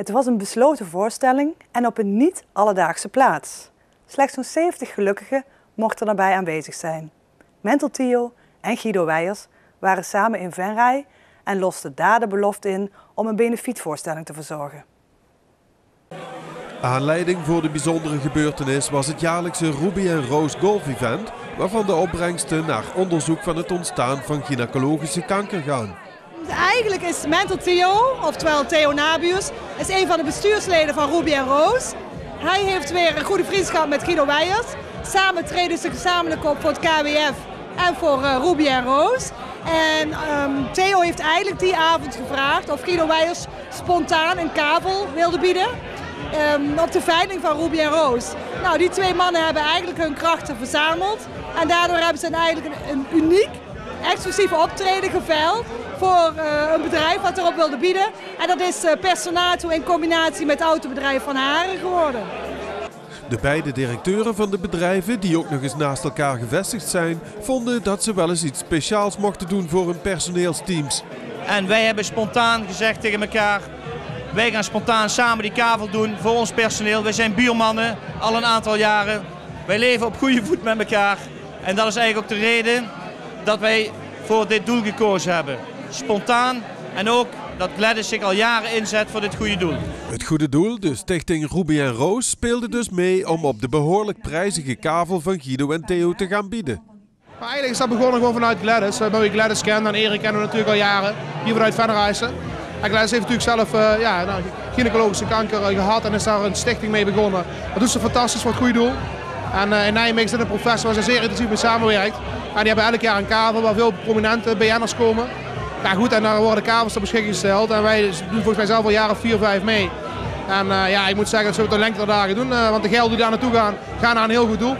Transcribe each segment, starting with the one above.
Het was een besloten voorstelling en op een niet alledaagse plaats. Slechts zo'n 70 gelukkigen mochten erbij aanwezig zijn. Mental Theo en Guido Weijers waren samen in Venray en losten daar de belofte in om een benefietvoorstelling te verzorgen. Aanleiding voor de bijzondere gebeurtenis was het jaarlijkse Ruby en Roos Golf Event, waarvan de opbrengsten naar onderzoek van het ontstaan van gynaecologische kanker gaan. Eigenlijk is Mental Theo, oftewel Theo Nabius, is een van de bestuursleden van Ruby en Roos. Hij heeft weer een goede vriendschap met Guido Weijers. Samen treden ze gezamenlijk op voor het KWF en voor Ruby en Roos. En Theo heeft eigenlijk die avond gevraagd of Guido Weijers spontaan een kavel wilde bieden op de veiling van Ruby en Roos. Nou, die twee mannen hebben eigenlijk hun krachten verzameld. En daardoor hebben ze eigenlijk een uniek, exclusieve optreden geveild voor een bedrijf wat erop wilde bieden. En dat is Personato in combinatie met het autobedrijf Van Haren geworden. De beide directeuren van de bedrijven, die ook nog eens naast elkaar gevestigd zijn, vonden dat ze wel eens iets speciaals mochten doen voor hun personeelsteams. En wij hebben spontaan gezegd tegen elkaar, wij gaan spontaan samen die kavel doen voor ons personeel. Wij zijn buurmannen, al een aantal jaren. Wij leven op goede voet met elkaar. En dat is eigenlijk ook de reden dat wij voor dit doel gekozen hebben. Spontaan en ook dat Gladys zich al jaren inzet voor dit goede doel. Het goede doel, de stichting Ruby en Roos, speelde dus mee om op de behoorlijk prijzige kavel van Guido en Theo te gaan bieden. Maar eigenlijk is dat begonnen gewoon vanuit Gladys. Waar we Gladys kennen en Erik kennen we natuurlijk al jaren, hier vanuit Venray. En Gladys heeft natuurlijk zelf gynaecologische kanker gehad en is daar een stichting mee begonnen. Dat doet ze fantastisch voor het goede doel. En in Nijmegen zit een professor waar ze zeer intensief mee samenwerkt. En die hebben elk jaar een kavel waar veel prominente BN'ers komen. Ja goed, en daar worden kavels ter beschikking gesteld. En wij doen volgens mij zelf al jaren 4, 5 mee. En ik moet zeggen dat we het een lengte dagen doen. Want de gelden die daar naartoe gaan naar een heel goed doel.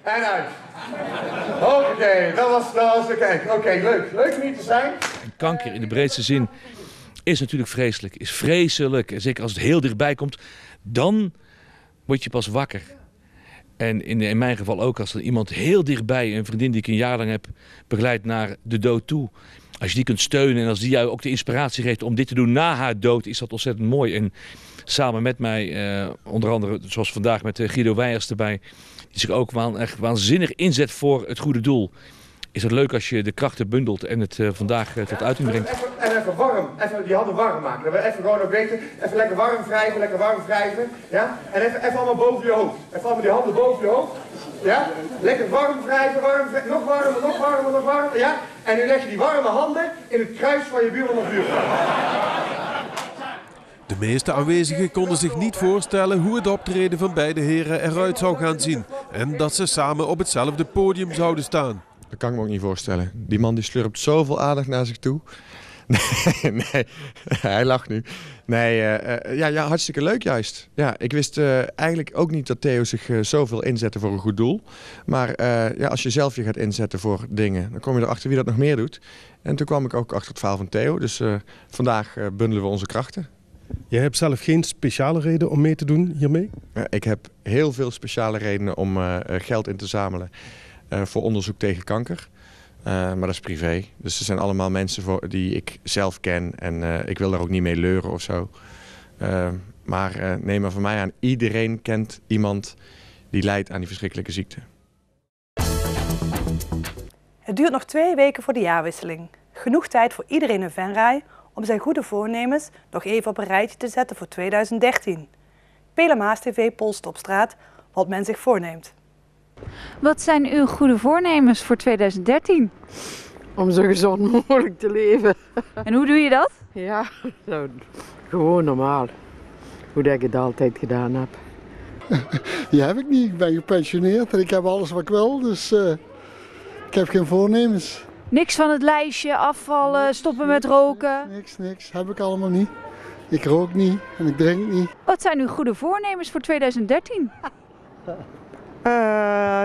En uit. Oké, dat was de kijk. Oké, leuk. Leuk om hier te zijn. Kanker in de breedste zin is natuurlijk vreselijk. Is vreselijk. En zeker als het heel dichtbij komt, dan word je pas wakker. En in mijn geval ook, als er iemand heel dichtbij, een vriendin die ik een jaar lang heb begeleid naar de dood toe. Als je die kunt steunen en als die jou ook de inspiratie geeft om dit te doen na haar dood, is dat ontzettend mooi. En samen met mij, onder andere zoals vandaag met Guido Weijers erbij, die zich ook echt waanzinnig inzet voor het goede doel. Is het leuk als je de krachten bundelt en het vandaag tot uiting brengt. Even warm, even die handen warm maken. Dat we even gewoon ook weten, even lekker warm wrijven. Ja? En even allemaal boven je hoofd. Even allemaal die handen boven je hoofd. Ja? Lekker warm wrijven, nog warmer. Ja? En nu leg je die warme handen in het kruis van je buurman of buurvrouw. De meeste aanwezigen konden zich niet voorstellen hoe het optreden van beide heren eruit zou gaan zien. En dat ze samen op hetzelfde podium zouden staan. Dat kan ik me ook niet voorstellen. Die man die slurpt zoveel aandacht naar zich toe. Nee, hij lacht nu. Nee, hartstikke leuk juist. Ja, ik wist eigenlijk ook niet dat Theo zich zoveel inzette voor een goed doel. Maar als je zelf je gaat inzetten voor dingen, dan kom je erachter wie dat nog meer doet. En toen kwam ik ook achter het verhaal van Theo. Dus vandaag bundelen we onze krachten. Jij hebt zelf geen speciale reden om mee te doen hiermee? Ik heb heel veel speciale redenen om geld in te zamelen voor onderzoek tegen kanker. Maar dat is privé. Dus er zijn allemaal mensen die ik zelf ken en ik wil daar ook niet mee leuren of zo. Maar neem maar van mij aan, iedereen kent iemand die lijdt aan die verschrikkelijke ziekte. Het duurt nog 2 weken voor de jaarwisseling. Genoeg tijd voor iedereen in Venray om zijn goede voornemens nog even op een rijtje te zetten voor 2013. Pela Maas TV polst op straat wat men zich voorneemt. Wat zijn uw goede voornemens voor 2013? Om zo gezond mogelijk te leven. En hoe doe je dat? Ja, gewoon normaal. Hoe dat ik het altijd gedaan heb. Die heb ik niet. Ik ben gepensioneerd en ik heb alles wat ik wil. Dus ik heb geen voornemens. Niks van het lijstje, afvallen, stoppen met roken? Niks. Heb ik allemaal niet. Ik rook niet en ik drink niet. Wat zijn uw goede voornemens voor 2013?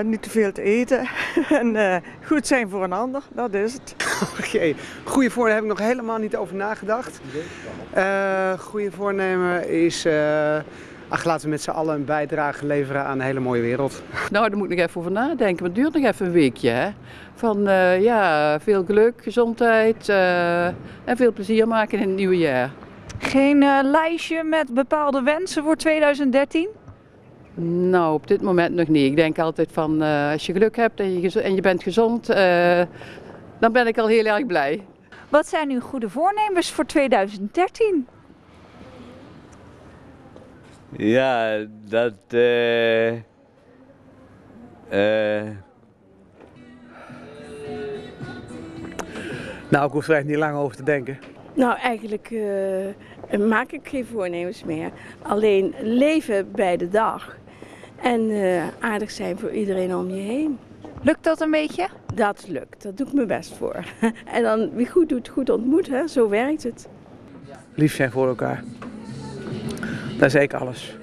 Niet te veel te eten en goed zijn voor een ander, dat is het. Oké, goede voornemen heb ik nog helemaal niet over nagedacht. Goede voornemen is, laten we met z'n allen een bijdrage leveren aan een hele mooie wereld. Nou, daar moet ik nog even over nadenken, want het duurt nog even een weekje. Hè? Van veel geluk, gezondheid en veel plezier maken in het nieuwe jaar. Geen lijstje met bepaalde wensen voor 2013? Nou, op dit moment nog niet. Ik denk altijd van als je geluk hebt en je bent gezond, dan ben ik al heel erg blij. Wat zijn uw goede voornemens voor 2013? Ja, dat... Nou, ik hoef er echt niet lang over te denken. Nou, eigenlijk maak ik geen voornemens meer. Alleen leven bij de dag. En aardig zijn voor iedereen om je heen. Lukt dat een beetje? Dat lukt, daar doe ik mijn best voor. En dan wie goed doet, goed ontmoet, hè? Zo werkt het. Lief zijn voor elkaar. Dat is eigenlijk alles.